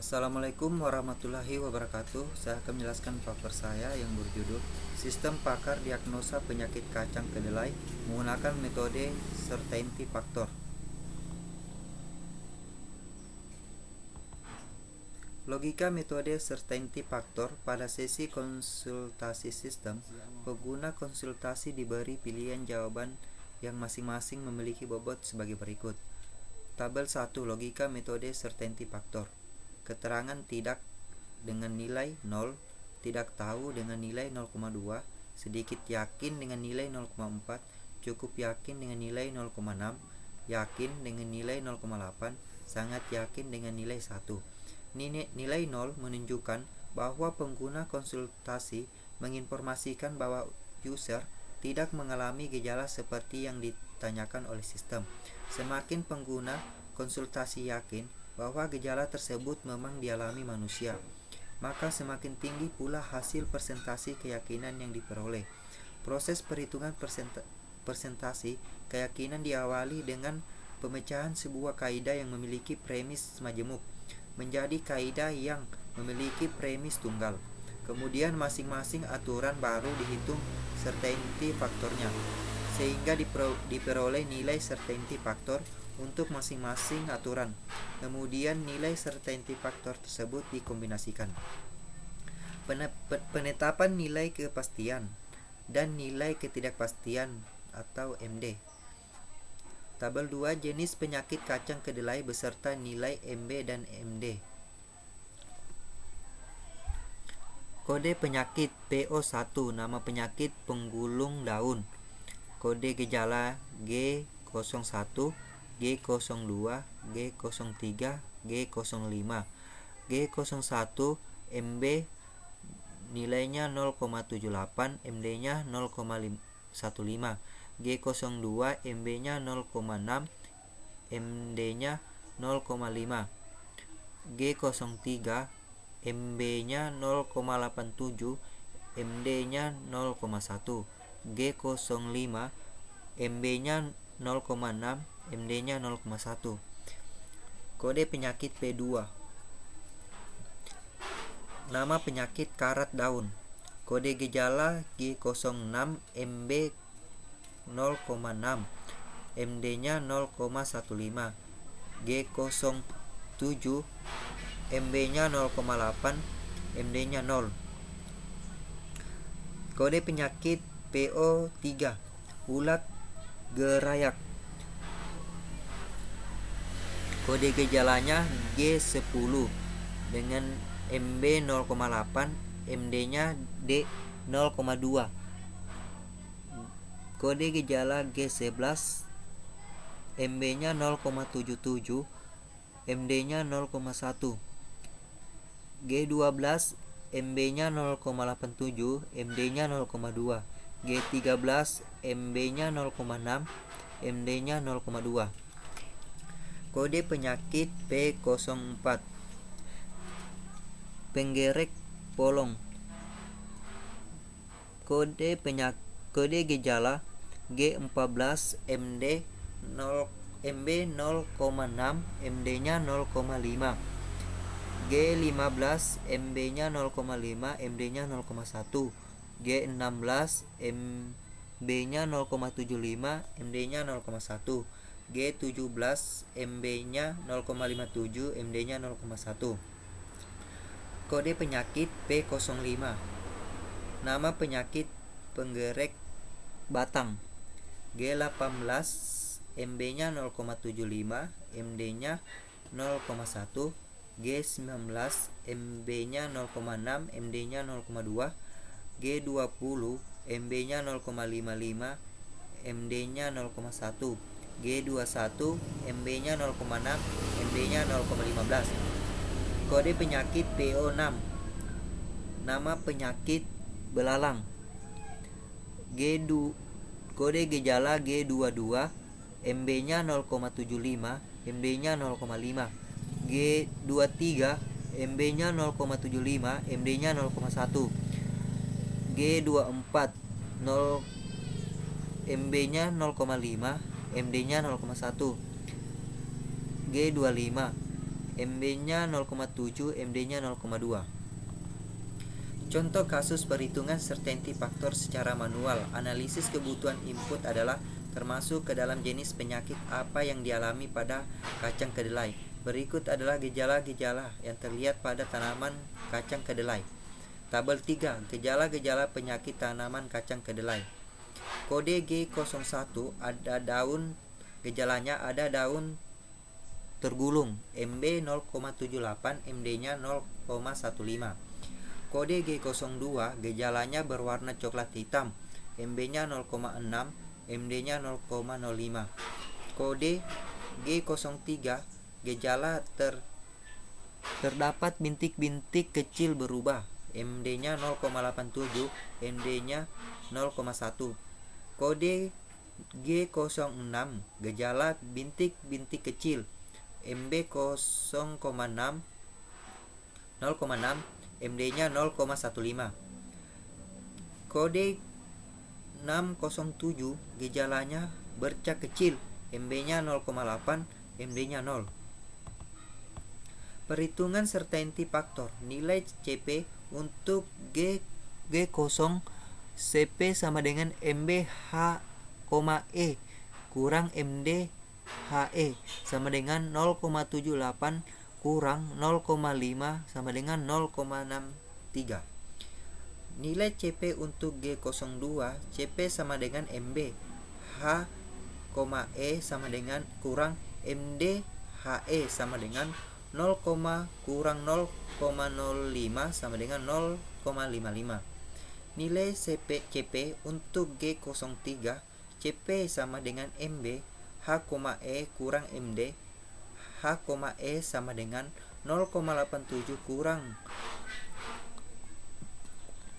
Assalamualaikum warahmatullahi wabarakatuh. Saya akan menjelaskan paper saya yang berjudul Sistem Pakar Diagnosa Penyakit Kacang Kedelai menggunakan metode Certainty Factor. Logika metode Certainty Factor. Pada sesi konsultasi sistem, pengguna konsultasi diberi pilihan jawaban yang masing-masing memiliki bobot sebagai berikut. Tabel 1. Logika metode Certainty Factor. Keterangan tidak dengan nilai 0, tidak tahu dengan nilai 0,2, sedikit yakin dengan nilai 0,4, cukup yakin dengan nilai 0,6, yakin dengan nilai 0,8, sangat yakin dengan nilai 1. Nilai 0 menunjukkan bahwa pengguna konsultasi menginformasikan bahwa user tidak mengalami gejala seperti yang ditanyakan oleh sistem. Semakin pengguna konsultasi yakin bahwa gejala tersebut memang dialami manusia, maka semakin tinggi pula hasil persentase keyakinan yang diperoleh. Proses perhitungan persentase keyakinan diawali dengan pemecahan sebuah kaidah yang memiliki premis majemuk menjadi kaidah yang memiliki premis tunggal. Kemudian masing-masing aturan baru dihitung certainty faktornya, sehingga diperoleh nilai certainty faktor untuk masing-masing aturan. Kemudian nilai certainty factor tersebut dikombinasikan. Penetapan nilai kepastian dan nilai ketidakpastian atau MD. Tabel 2. Jenis penyakit kacang kedelai beserta nilai MB dan MD. Kode penyakit PO1, nama penyakit penggulung daun. Kode gejala G01, G02, G03, G05. G01 MB nilainya 0,78, MD-nya 0,15. G02 MB-nya 0,6, MD-nya 0,5. G03 MB-nya 0,87, MD-nya 0,1. G05 MB-nya 0,6, MD-nya 0,1. Kode penyakit P2, nama penyakit karat daun. Kode gejala G06 MB 0,6, MD-nya 0,15. G07 MB-nya 0,8, MD-nya 0. Kode penyakit PO3, ulat gerayak. Kode gejalanya G10 dengan MB 0,8, MD-nya D0,2. Kode gejala G11 MB-nya 0,77, MD-nya 0,1. G12 MB-nya 0,87, MD-nya 0,2. G13 MB-nya 0,6, MD-nya 0,2. Kode penyakit P04, penggerek polong. Kode gejala G14 MB 0,6, MD-nya 0,5. G15 MB-nya 0,5, MD-nya 0,1. G16 MB-nya 0,75, MD-nya 0,1. G17 MB-nya 0,57, MD-nya 0,1. Kode penyakit P05, nama penyakit penggerek batang. G18 MB-nya 0,75, MD-nya 0,1. G19 MB-nya 0,6, MD-nya 0,2. G20 MB-nya 0,55, MD-nya 0,1. G21 MB-nya 0,6, MD-nya 0,15. Kode penyakit PO6, nama penyakit belalang. Kode gejala G22 MB-nya 0,75, MD-nya 0,5. G23 MB-nya 0,75, MD-nya 0,1. G24 MB-nya 0,5, MD-nya 0,1. G25 MB-nya 0,7, MD-nya 0,2. Contoh kasus perhitungan certainty factor secara manual. Analisis kebutuhan input adalah termasuk ke dalam jenis penyakit apa yang dialami pada kacang kedelai. Berikut adalah gejala-gejala yang terlihat pada tanaman kacang kedelai. Tabel 3, gejala-gejala penyakit tanaman kacang kedelai. Kode G01 ada daun, gejalanya ada daun tergulung, MB 0,78, MD-nya 0,15. Kode G02 gejalanya berwarna coklat hitam, MB-nya 0,6, MD-nya 0,05. Kode G03 gejala terdapat bintik-bintik kecil berubah, MD-nya 0,87, MD-nya 0,1. Kode G06 gejala bintik-bintik kecil, MB 0,6, MD-nya 0,15. Kode 607 gejalanya bercak kecil, MB-nya 0,8, MD-nya 0. Perhitungan certainty factor. Nilai CP untuk G0 CP sama dengan MB H, E kurang MD HE sama dengan 0,78 kurang 0,5 sama dengan 0,63. Nilai CP untuk G02 CP sama dengan MB H, E sama dengan kurang MD HE sama dengan 0, kurang 0,05 sama dengan 0,55. Nilai CP untuk G03 CP sama dengan MB H, E kurang MD H, E sama dengan 0,87 kurang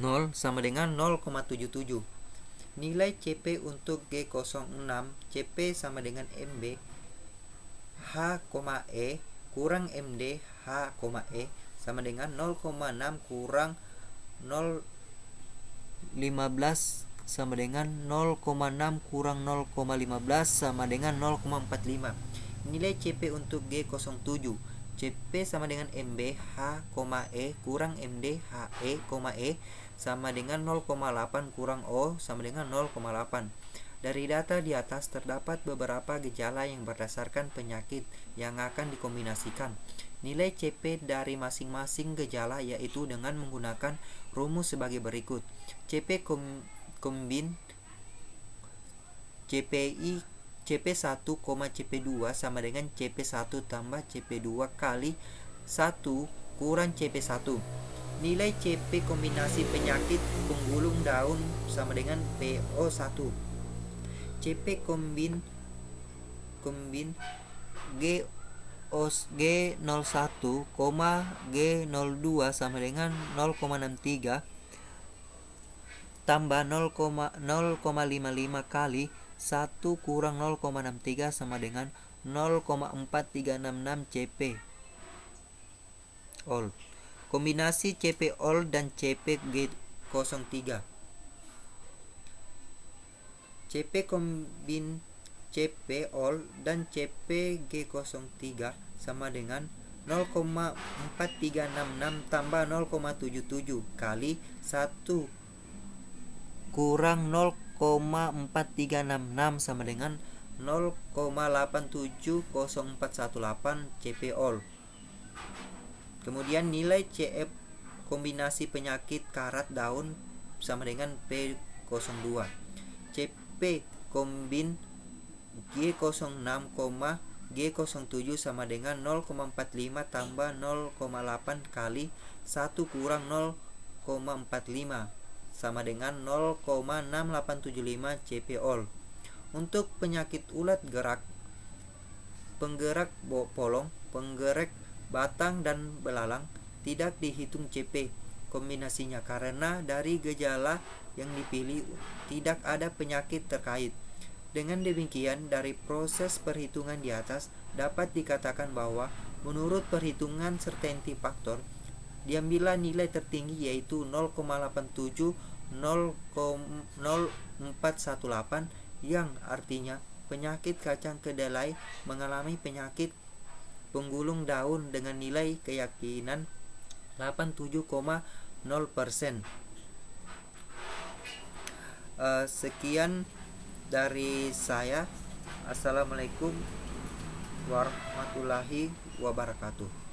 0 sama dengan 0,77. Nilai CP untuk G06 CP sama dengan MB H, E kurang MD H, E sama dengan 0,6 kurang 0,15 sama dengan 0,6 kurang 0,15 sama dengan 0,45. Nilai CP untuk G07 CP sama dengan MB H, E kurang MD H, E sama dengan 0,8 kurang O sama dengan 0,8. Dari data di atas terdapat beberapa gejala yang berdasarkan penyakit yang akan dikombinasikan. Nilai CP dari masing-masing gejala yaitu dengan menggunakan rumus sebagai berikut. CP kombin CP1, CP2 sama dengan CP1 tambah CP2 kali 1 kurang CP1. Nilai CP kombinasi penyakit penggulung daun sama dengan PO1. CP kombin G01, G02 sama dengan 0,63 tambah 0,55 kali 1 kurang 0,63 sama dengan 0,4366 CP all. Kombinasi CP all dan CP G03. CP kombin CP all dan CP G03 sama dengan 0,4366 tambah 0,77 kali 1 kurang 0,4366 sama dengan 0,870418 CP all. Kemudian nilai CF kombinasi penyakit karat daun sama dengan P02. CP kombin G06, G07 sama dengan 0,45 tambah 0,8 kali 1 kurang 0,45 sama dengan 0,6875 CP all. Untuk penyakit ulat gerak, penggerak polong, penggerak batang dan belalang tidak dihitung CP kombinasinya karena dari gejala yang dipilih tidak ada penyakit terkait. Dengan demikian, dari proses perhitungan di atas dapat dikatakan bahwa menurut perhitungan certainty factor diambillah nilai tertinggi yaitu 0,870418 yang artinya penyakit kacang kedelai mengalami penyakit penggulung daun dengan nilai keyakinan 87,0%. Sekian dari saya. Assalamualaikum warahmatullahi wabarakatuh.